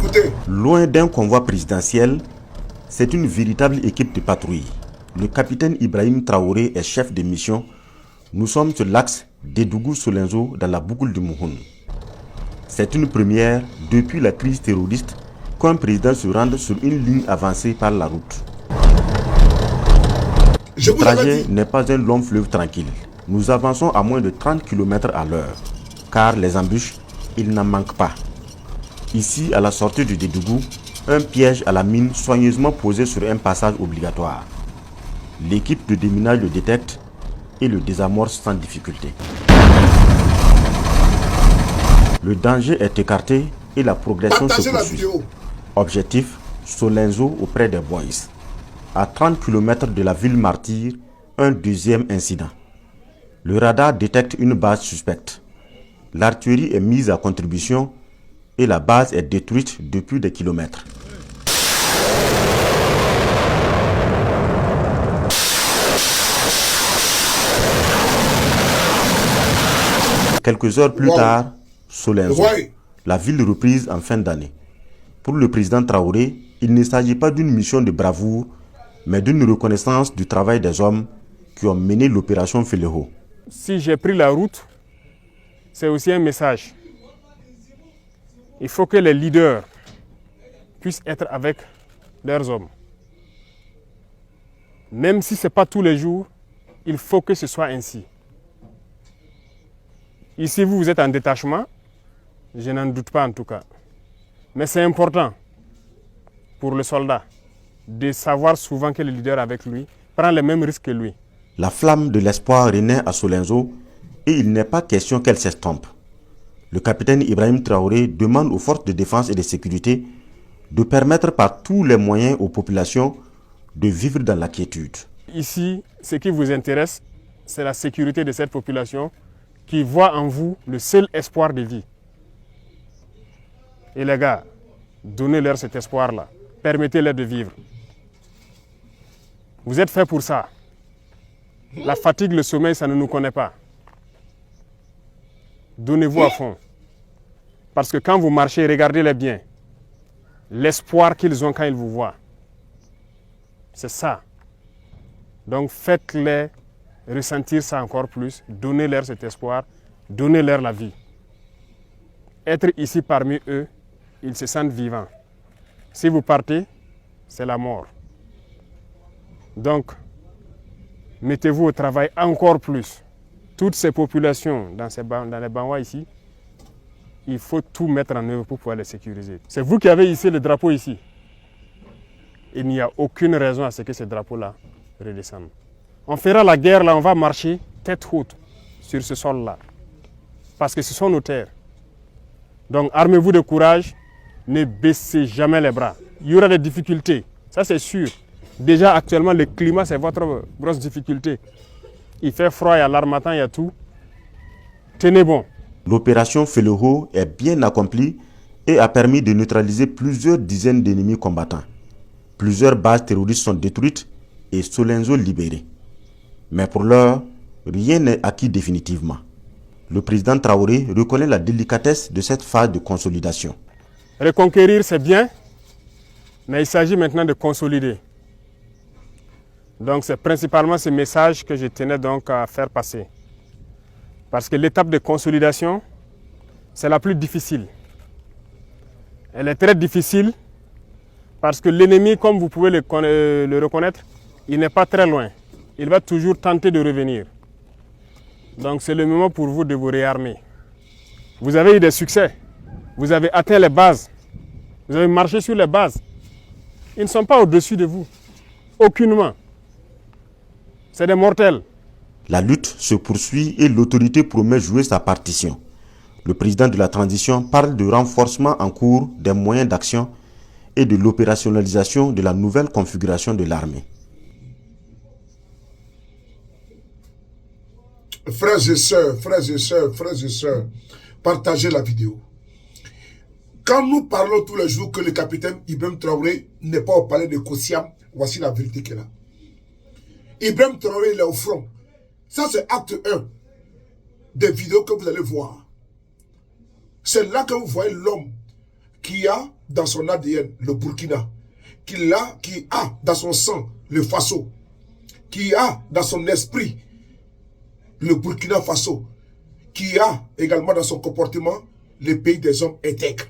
Écoutez. Loin d'un convoi présidentiel, c'est une véritable équipe de patrouille. Le capitaine Ibrahim Traoré est chef de mission. Nous sommes sur l'axe d'Edougou-Solenzo dans la boucle du Mouhoun. C'est une première depuis la crise terroriste qu'un président se rende sur une ligne avancée par la route. Le trajet n'est pas un long fleuve tranquille. Nous avançons à moins de 30 km à l'heure, car les embûches, il n'en manque pas. Ici, à la sortie du Dédougou, un piège à la mine soigneusement posé sur un passage obligatoire. L'équipe de déminage le détecte et le désamorce sans difficulté. Le danger est écarté et la progression se poursuit. Objectif, Solenzo auprès des Boys. À 30 km de la ville martyre, un deuxième incident. Le radar détecte une base suspecte. L'artillerie est mise à contribution et la base est détruite depuis des kilomètres. Quelques heures plus tard, Solenzo, la ville reprise en fin d'année. Pour le président Traoré, il ne s'agit pas d'une mission de bravoure, mais d'une reconnaissance du travail des hommes qui ont mené l'opération Félého. Si j'ai pris la route, c'est aussi un message. Il faut que les leaders puissent être avec leurs hommes. Même si ce n'est pas tous les jours, il faut que ce soit ainsi. Ici, vous êtes en détachement, je n'en doute pas en tout cas. Mais c'est important pour le soldat de savoir souvent que le leader avec lui prend les mêmes risques que lui. La flamme de l'espoir renaît à Solenzo et il n'est pas question qu'elle s'estompe. Le capitaine Ibrahim Traoré demande aux forces de défense et de sécurité de permettre par tous les moyens aux populations de vivre dans la quiétude. Ici, ce qui vous intéresse, c'est la sécurité de cette population qui voit en vous le seul espoir de vie. Et les gars, donnez-leur cet espoir-là. Permettez-leur de vivre. Vous êtes faits pour ça. La fatigue, le sommeil, ça ne nous connaît pas. Donnez-vous à fond. Parce que quand vous marchez, regardez-les bien. L'espoir qu'ils ont quand ils vous voient. C'est ça. Donc faites-les ressentir ça encore plus. Donnez-leur cet espoir. Donnez-leur la vie. Être ici parmi eux, ils se sentent vivants. Si vous partez, c'est la mort. Donc, mettez-vous au travail encore plus. Toutes ces populations dans les Banwa ici, il faut tout mettre en œuvre pour pouvoir les sécuriser. C'est vous qui avez ici le drapeau ici. Il n'y a aucune raison à ce que ce drapeau-là redescende. On fera la guerre là, on va marcher tête haute sur ce sol-là. Parce que ce sont nos terres. Donc armez-vous de courage, ne baissez jamais les bras. Il y aura des difficultés, ça c'est sûr. Déjà actuellement le climat c'est votre grosse difficulté. Il fait froid, il y a l'harmattan, il y a tout. Tenez bon. L'opération Félého est bien accomplie et a permis de neutraliser plusieurs dizaines d'ennemis combattants. Plusieurs bases terroristes sont détruites et Solenzo libéré. Mais pour l'heure, rien n'est acquis définitivement. Le président Traoré reconnaît la délicatesse de cette phase de consolidation. Reconquérir c'est bien, mais il s'agit maintenant de consolider. Donc c'est principalement ce message que je tenais donc à faire passer. Parce que l'étape de consolidation, c'est la plus difficile. Elle est très difficile parce que l'ennemi, comme vous pouvez le reconnaître, il n'est pas très loin. Il va toujours tenter de revenir. Donc c'est le moment pour vous de vous réarmer. Vous avez eu des succès. Vous avez atteint les bases. Vous avez marché sur les bases. Ils ne sont pas au-dessus de vous. Aucunement. C'est des mortels. La lutte se poursuit et l'autorité promet jouer sa partition. Le président de la transition parle de renforcement en cours des moyens d'action et de l'opérationnalisation de la nouvelle configuration de l'armée. Frères et sœurs, partagez la vidéo. Quand nous parlons tous les jours que le capitaine Ibrahim Traoré n'est pas au palais de Kossiam, voici la vérité qu'il a. Ibrahim Traoré, il est au front. Ça, c'est acte 1 des vidéos que vous allez voir. C'est là que vous voyez l'homme qui a dans son ADN le Burkina, qui a dans son sang le Faso, qui a dans son esprit le Burkina Faso, qui a également dans son comportement le pays des hommes intègres.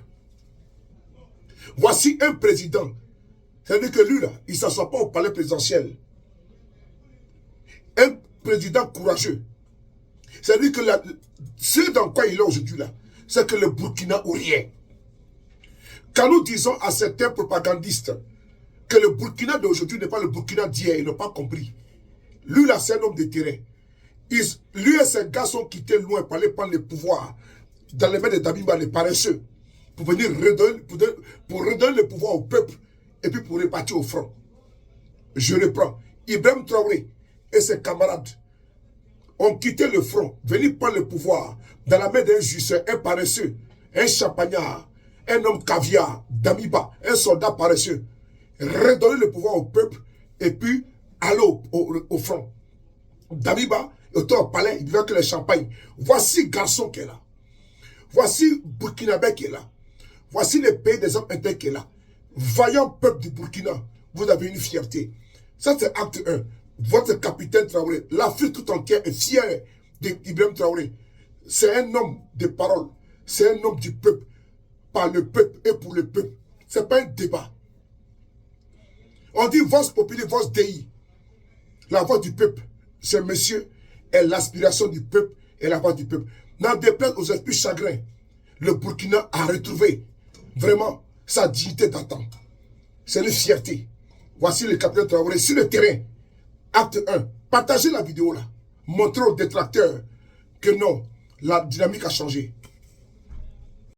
Voici un président, c'est-à-dire que lui là, il ne s'assoit pas au palais présidentiel. Un président courageux. C'est-à-dire que ce dans quoi il est aujourd'hui là, c'est que le Burkina ou rien. Quand nous disons à certains propagandistes que le Burkina d'aujourd'hui n'est pas le Burkina d'hier, ils n'ont pas compris. Lui là, c'est un homme de terrain. Lui et ses gars sont quittés loin pour aller prendre le pouvoir dans les mains de Damiba, les paresseux, pour venir redonner le pouvoir au peuple et puis pour repartir au front. Je reprends. Ibrahim Traoré et ses camarades ont quitté le front, venus prendre le pouvoir dans la main d'un justicier, un paresseux, un champagnard, un homme caviar, Damiba, un soldat paresseux. Redonner le pouvoir au peuple et puis aller au front. Damiba était au palais, il devait que le champagne. Voici garçon qui est là. Voici Burkinabé qui est là. Voici le pays des hommes intègres qui est là. Vaillant peuple du Burkina, vous avez une fierté. Ça c'est acte 1. Votre capitaine Traoré, l'Afrique tout entière est fière d'Ibrahim Traoré. C'est un homme de parole. C'est un homme du peuple. Par le peuple et pour le peuple. Ce n'est pas un débat. On dit Vox Populi, Vox Dei. La voix du peuple, ce monsieur est l'aspiration du peuple et la voix du peuple. N'en déplaise aux esprits chagrins, le Burkina a retrouvé vraiment sa dignité d'antan. C'est une fierté. Voici le capitaine Traoré sur le terrain. Acte 1. Partagez la vidéo là. Montrez aux détracteurs que non, la dynamique a changé.